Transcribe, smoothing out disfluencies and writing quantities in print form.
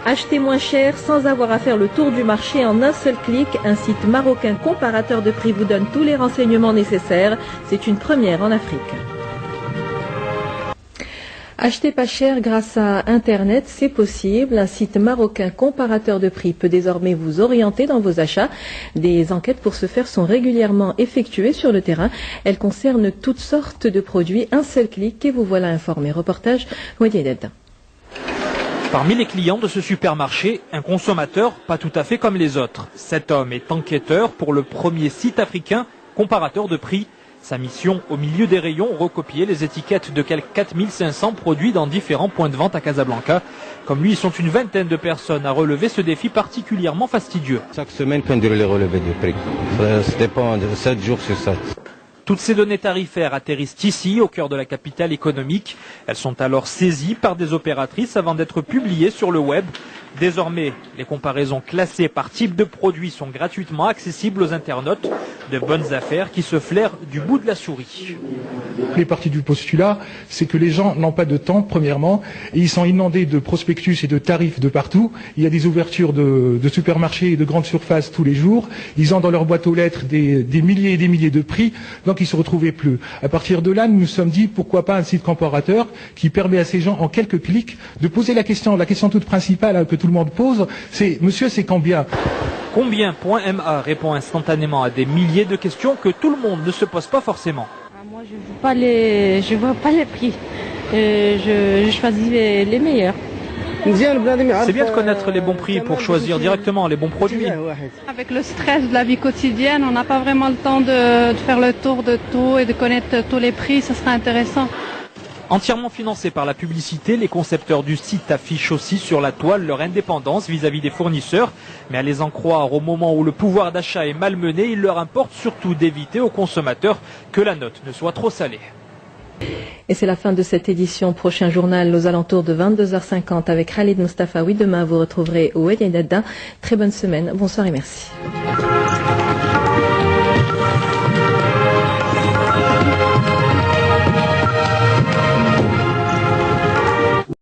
Acheter moins cher sans avoir à faire le tour du marché en un seul clic. Un site marocain comparateur de prix vous donne tous les renseignements nécessaires. C'est une première en Afrique. Acheter pas cher grâce à Internet, c'est possible. Un site marocain comparateur de prix peut désormais vous orienter dans vos achats. Des enquêtes pour ce faire sont régulièrement effectuées sur le terrain. Elles concernent toutes sortes de produits. Un seul clic et vous voilà informé. Reportage Wadi Edda. Parmi les clients de ce supermarché, un consommateur pas tout à fait comme les autres. Cet homme est enquêteur pour le premier site africain comparateur de prix. Sa mission, au milieu des rayons, recopier les étiquettes de quelques 4500 produits dans différents points de vente à Casablanca. Comme lui, ils sont une vingtaine de personnes à relever ce défi particulièrement fastidieux. Chaque semaine, on doit les relever de prix. Ça dépend de 7 jours sur 7. Toutes ces données tarifaires atterrissent ici, au cœur de la capitale économique. Elles sont alors saisies par des opératrices avant d'être publiées sur le web. Désormais, les comparaisons classées par type de produit sont gratuitement accessibles aux internautes. De bonnes affaires qui se flairent du bout de la souris. Les parties du postulat, c'est que les gens n'ont pas de temps, premièrement, et ils sont inondés de prospectus et de tarifs de partout. Il y a des ouvertures de supermarchés et de grandes surfaces tous les jours. Ils ont dans leur boîte aux lettres des milliers et des milliers de prix, donc ils ne se retrouvaient plus. À partir de là, nous nous sommes dit, pourquoi pas un site comparateur qui permet à ces gens, en quelques clics, de poser la question toute principale que tout le monde pose, c'est « Monsieur, c'est combien ?» Combien.ma répond instantanément à des milliers de questions que tout le monde ne se pose pas forcément. Moi, je ne vois pas les prix. Je choisis les meilleurs. C'est bien de connaître les bons prix pour choisir directement les bons produits. Avec le stress de la vie quotidienne, on n'a pas vraiment le temps de faire le tour de tout et de connaître tous les prix. Ça serait intéressant. Entièrement financés par la publicité, les concepteurs du site affichent aussi sur la toile leur indépendance vis-à-vis des fournisseurs. Mais à les en croire, au moment où le pouvoir d'achat est malmené, il leur importe surtout d'éviter aux consommateurs que la note ne soit trop salée. Et c'est la fin de cette édition. Prochain journal aux alentours de 22h50 avec Khalid Mustafa. Oui, demain vous retrouverez Oued Yadda. Très bonne semaine. Bonsoir et merci.